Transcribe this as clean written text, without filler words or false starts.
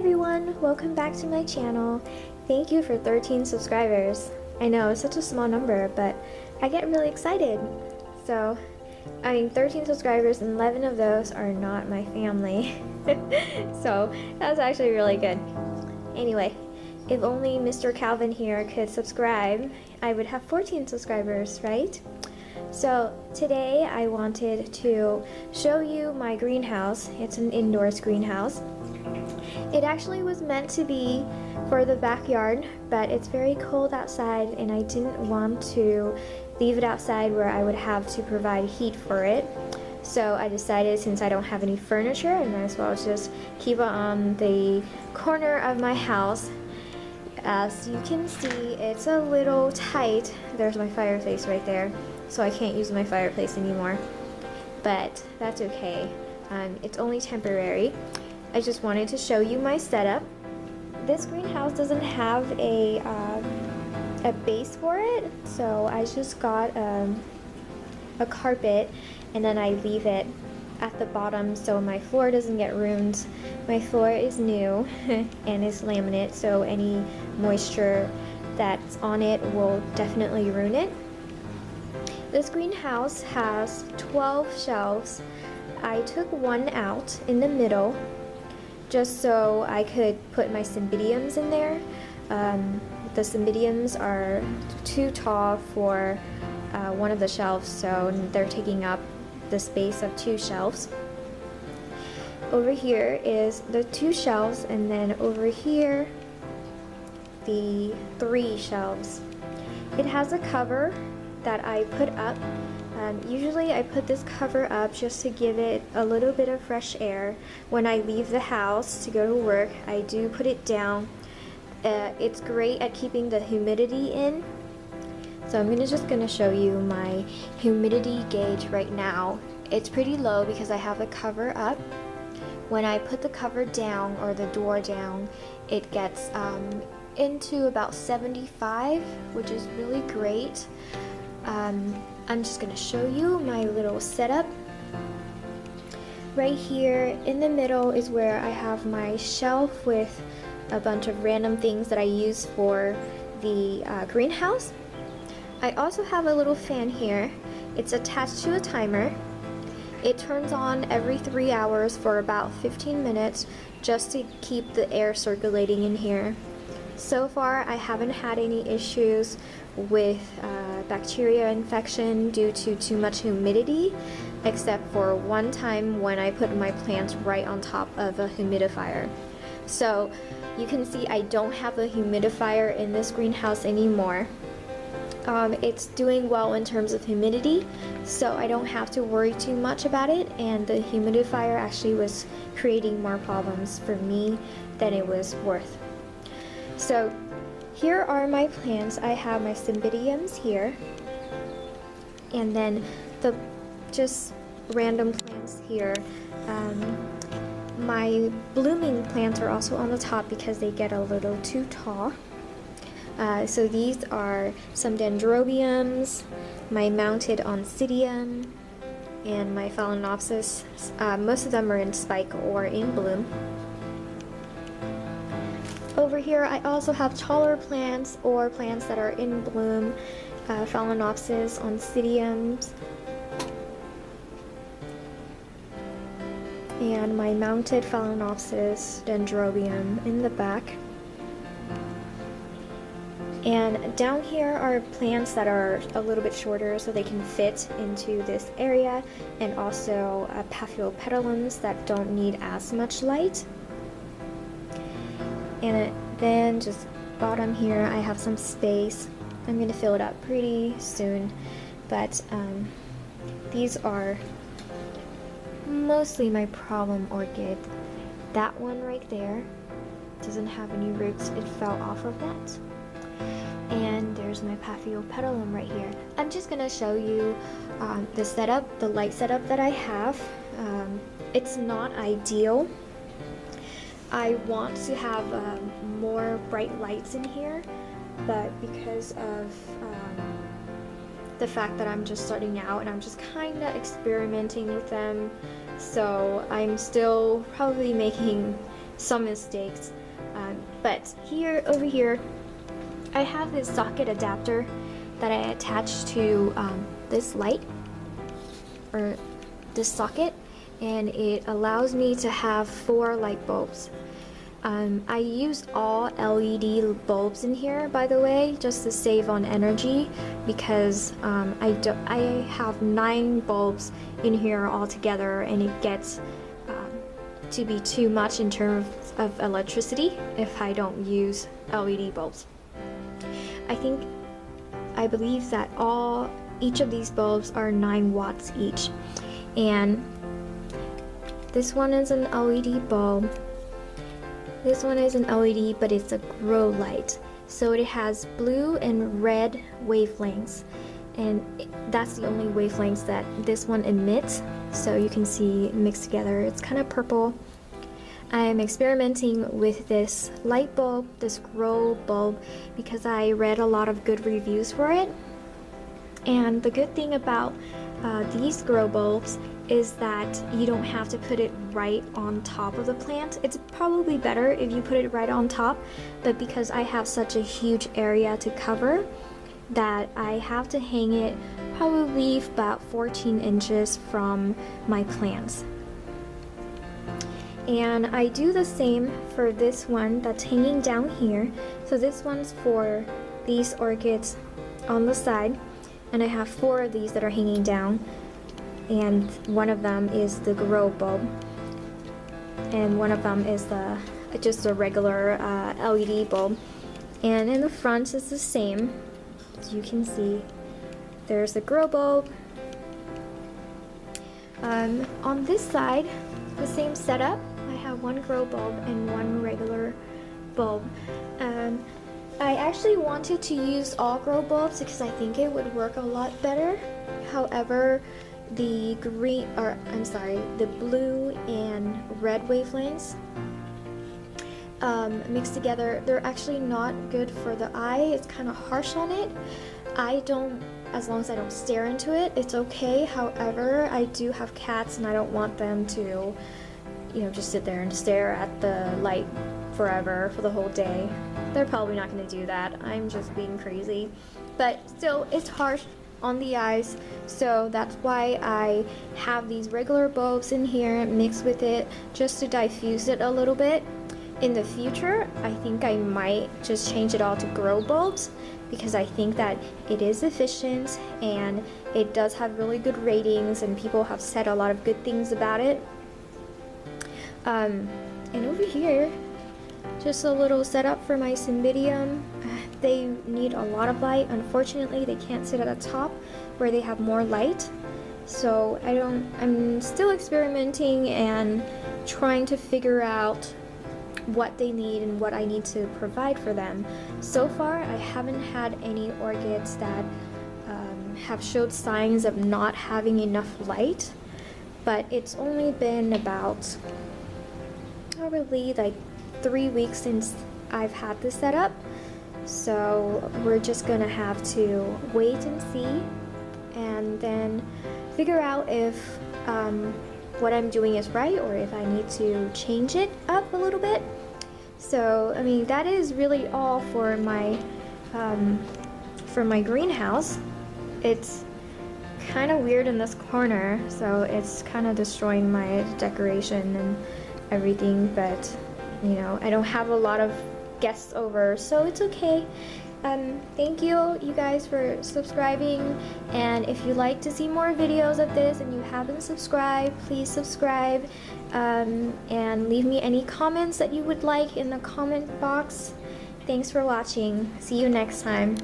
everyone, welcome back to my channel. Thank you for 13 subscribers. I know it's such a small number, but I get really excited. So, 13 subscribers and 11 of those are not my family. So, that's actually really good. Anyway, if only Mr. Calvin here could subscribe, I would have 14 subscribers, right? So today I wanted to show you my greenhouse. It's an indoors greenhouse. It actually was meant to be for the backyard, but it's very cold outside and I didn't want to leave it outside where I would have to provide heat for it. So I decided, since I don't have any furniture, I might as well just keep it on the corner of my house. As you can see, it's a little tight. There's my fireplace right there. So I can't use my fireplace anymore, but that's okay. It's only temporary. I just wanted to show you my setup. This greenhouse doesn't have a base for it, so I just got a carpet and then I leave it at the bottom so my floor doesn't get ruined. My floor is new and it's laminate, so any moisture that's on it will definitely ruin it. This greenhouse has 12 shelves. I took one out in the middle just so I could put my cymbidiums in there. The cymbidiums are too tall for one of the shelves, so they're taking up the space of two shelves. Over here is the two shelves, and then over here the 3 shelves. It has a cover that I put up. Usually I put this cover up just to give it a little bit of fresh air. When I leave the house to go to work, I do put it down. It's great at keeping the humidity in. So I'm just going to show you my humidity gauge right now. It's pretty low because I have the cover up. When I put the cover down, or the door down, it gets into about 75, which is really great. I'm just going to show you my little setup. Right here in the middle is where I have my shelf with a bunch of random things that I use for the greenhouse. I also have a little fan here. It's attached to a timer. It turns on every 3 hours for about 15 minutes just to keep the air circulating in here. So far I haven't had any issues with bacteria infection due to too much humidity, except for one time when I put my plants right on top of a humidifier. So you can see I don't have a humidifier in this greenhouse anymore. It's doing well in terms of humidity, so I don't have to worry too much about it, and the humidifier actually was creating more problems for me than it was worth. So here are my plants. I have my cymbidiums here, and then the just random plants here. My blooming plants are also on the top because they get a little too tall. So these are some dendrobiums, my mounted oncidium, and my phalaenopsis. Most of them are in spike or in bloom. Over here I also have taller plants or plants that are in bloom, phalaenopsis, oncidiums, and my mounted phalaenopsis dendrobium in the back. And down here are plants that are a little bit shorter so they can fit into this area, and also paphiopedilums that don't need as much light. And then just bottom here I have some space. I'm going to fill it up pretty soon, but these are mostly my problem orchid. That one right there doesn't have any roots, it fell off of that. And there's my paphiopedilum right here. I'm just going to show you the setup, the light setup that I have. It's not ideal. I want to have more bright lights in here, but because of the fact that I'm just starting out and I'm just kind of experimenting with them, so I'm still probably making some mistakes. But over here, I have this socket adapter that I attach to this light, or this socket, and it allows me to have 4 light bulbs. I use all LED bulbs in here, by the way, just to save on energy, because I have 9 bulbs in here altogether, and it gets to be too much in terms of electricity if I don't use LED bulbs. I believe that each of these bulbs are 9 watts each, and this one is an LED bulb. This one is an LED, but it's a grow light, so it has blue and red wavelengths, and that's the only wavelengths that this one emits. So you can see mixed together, it's kind of purple. I'm experimenting with this light bulb, this grow bulb, because I read a lot of good reviews for it. And the good thing about these grow bulbs is that you don't have to put it right on top of the plant. It's probably better if you put it right on top, but because I have such a huge area to cover, that I have to hang it probably about 14 inches from my plants. And I do the same for this one that's hanging down here. So this one's for these orchids on the side, and I have 4 of these that are hanging down, and one of them is the grow bulb, and one of them is just a regular LED bulb. And in the front is the same. As you can see, there's a grow bulb. On this side, the same setup. I have 1 grow bulb and 1 regular bulb. I actually wanted to use all grow bulbs because I think it would work a lot better. However, the blue and red wavelengths mixed together, they're actually not good for the eye. It's kind of harsh on it. As long as I don't stare into it, it's okay. However, I do have cats and I don't want them to, just sit there and stare at the light forever for the whole day. They're probably not going to do that. I'm just being crazy. But still, it's harsh on the eyes, so that's why I have these regular bulbs in here mixed with it, just to diffuse it a little bit. In the future, I think I might just change it all to grow bulbs, because I think that it is efficient and it does have really good ratings, and people have said a lot of good things about it. And over here, just a little setup for my cymbidium. They need a lot of light. Unfortunately, they can't sit at the top where they have more light. So I'm still experimenting and trying to figure out what they need and what I need to provide for them. So far, I haven't had any orchids that have showed signs of not having enough light, but it's only been about probably like 3 weeks since I've had this setup. So we're just gonna have to wait and see, and then figure out if what I'm doing is right, or if I need to change it up a little bit. So that is really all for my greenhouse. It's kind of weird in this corner, so it's kind of destroying my decoration and everything, but I don't have a lot of guests over, so it's okay. Thank you guys for subscribing, and if you'd like to see more videos of this and you haven't subscribed, please subscribe, and leave me any comments that you would like in the comment box. Thanks for watching. See you next time.